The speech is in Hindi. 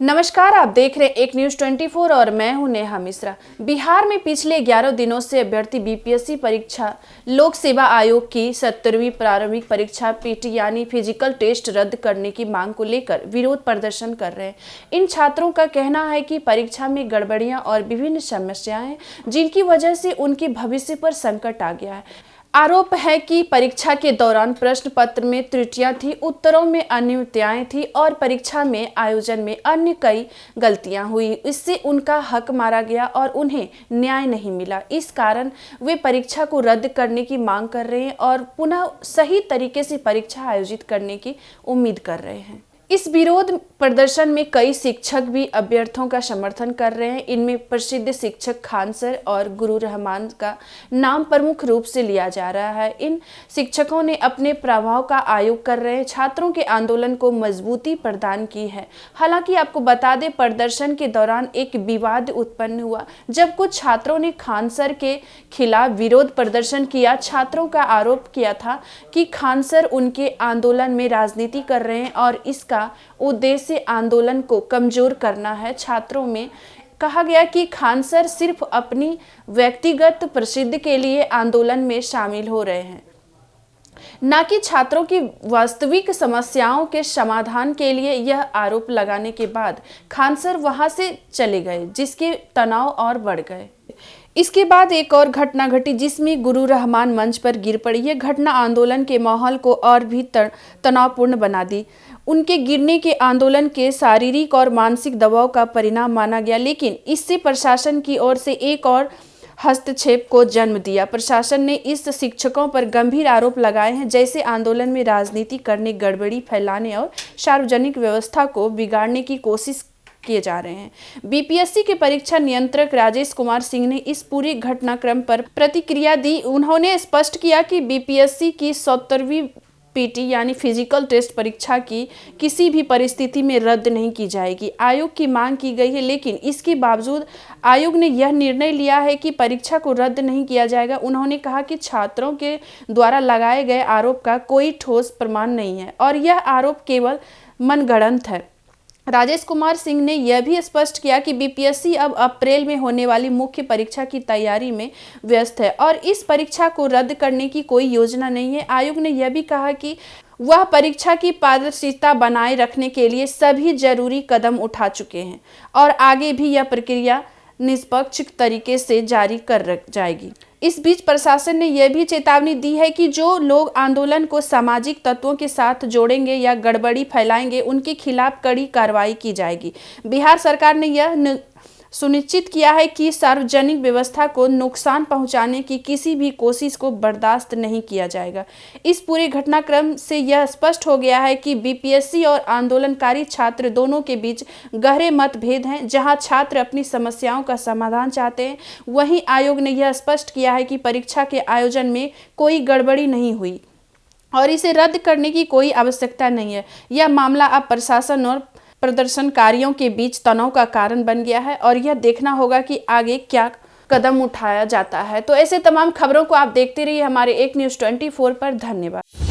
नमस्कार, आप देख रहे हैं एक न्यूज 24 और मैं हूं नेहा मिश्रा। बिहार में पिछले 11 दिनों से अभ्यर्थी बीपीएससी परीक्षा लोक सेवा आयोग की 70वीं प्रारंभिक परीक्षा पीटी यानी फिजिकल टेस्ट रद्द करने की मांग को लेकर विरोध प्रदर्शन कर रहे हैं। इन छात्रों का कहना है कि परीक्षा में गड़बड़ियां और विभिन्न समस्याएं हैं, जिनकी वजह से उनके भविष्य पर संकट आ गया है। आरोप है कि परीक्षा के दौरान प्रश्न पत्र में त्रुटियां थी, उत्तरों में अनियमितताएं थी और परीक्षा में आयोजन में अन्य कई गलतियां हुई। इससे उनका हक मारा गया और उन्हें न्याय नहीं मिला। इस कारण वे परीक्षा को रद्द करने की मांग कर रहे हैं और पुनः सही तरीके से परीक्षा आयोजित करने की उम्मीद कर रहे हैं। इस विरोध प्रदर्शन में कई शिक्षक भी अभ्यर्थियों का समर्थन कर रहे हैं। इनमें प्रसिद्ध शिक्षक खान सर और गुरु रहमान का नाम प्रमुख रूप से लिया जा रहा है। इन शिक्षकों ने अपने प्रभाव का आयोग कर रहे हैं, छात्रों के आंदोलन को मजबूती प्रदान की है। हालांकि आपको बता दें, प्रदर्शन के दौरान एक विवाद उत्पन्न हुआ जब कुछ छात्रों ने खान सर के खिलाफ विरोध प्रदर्शन किया। छात्रों का आरोप किया था कि खान सर उनके आंदोलन में राजनीति कर रहे हैं और इसका उद्देश्य आंदोलन को कमजोर करना है। छात्रों में कहा गया कि खान सर सिर्फ अपनी व्यक्तिगत प्रसिद्धि के लिए आंदोलन में शामिल हो रहे हैं, न कि छात्रों की वास्तविक समस्याओं के समाधान के लिए। यह आरोप लगाने के बाद खान सर वहां से चले गए, जिसके तनाव और बढ़ गए। इसके बाद एक और घटना घटी जिसमें गुरु रहमान मंच पर गिर पड़ी। यह घटना आंदोलन के माहौल को और भी तनावपूर्ण बना दी। उनके गिरने के आंदोलन के शारीरिक और मानसिक दबाव का परिणाम माना गया, लेकिन इससे प्रशासन की ओर से एक और हस्तक्षेप को जन्म दिया। प्रशासन ने इस शिक्षकों पर गंभीर आरोप लगाए हैं, जैसे आंदोलन में राजनीति करने, गड़बड़ी फैलाने और सार्वजनिक व्यवस्था को बिगाड़ने की कोशिश किए जा रहे हैं। बीपीएससी के परीक्षा नियंत्रक राजेश कुमार सिंह ने इस पूरे घटनाक्रम पर प्रतिक्रिया दी। उन्होंने स्पष्ट किया कि बीपीएससी की 70वीं पीटी यानी फिजिकल टेस्ट परीक्षा की किसी भी परिस्थिति में रद्द नहीं की जाएगी। आयोग की मांग की गई है, लेकिन इसके बावजूद आयोग ने यह निर्णय लिया है कि परीक्षा को रद्द नहीं किया जाएगा। उन्होंने कहा कि छात्रों के द्वारा लगाए गए आरोप का कोई ठोस प्रमाण नहीं है और यह आरोप केवल मनगढ़ंत है। राजेश कुमार सिंह ने यह भी स्पष्ट किया कि बीपीएससी अब अप्रैल में होने वाली मुख्य परीक्षा की तैयारी में व्यस्त है और इस परीक्षा को रद्द करने की कोई योजना नहीं है। आयोग ने यह भी कहा कि वह परीक्षा की पारदर्शिता बनाए रखने के लिए सभी जरूरी कदम उठा चुके हैं और आगे भी यह प्रक्रिया निष्पक्ष तरीके से जारी कर जाएगी। इस बीच प्रशासन ने यह भी चेतावनी दी है कि जो लोग आंदोलन को सामाजिक तत्वों के साथ जोड़ेंगे या गड़बड़ी फैलाएंगे, उनके खिलाफ कड़ी कार्रवाई की जाएगी। बिहार सरकार ने यह सुनिश्चित किया है कि सार्वजनिक व्यवस्था को नुकसान पहुंचाने की किसी भी कोशिश को बर्दाश्त नहीं किया जाएगा। इस पूरे घटनाक्रम से यह स्पष्ट हो गया है कि बीपीएससी और आंदोलनकारी छात्र दोनों के बीच गहरे मतभेद हैं। जहां छात्र अपनी समस्याओं का समाधान चाहते हैं, वहीं आयोग ने यह स्पष्ट किया है कि परीक्षा के आयोजन में कोई गड़बड़ी नहीं हुई और इसे रद्द करने की कोई आवश्यकता नहीं है। यह मामला अब प्रशासन और प्रदर्शनकारियों के बीच तनाव का कारण बन गया है और यह देखना होगा कि आगे क्या कदम उठाया जाता है। तो ऐसे तमाम खबरों को आप देखते रहिए हमारे एक न्यूज़ 24 पर। धन्यवाद।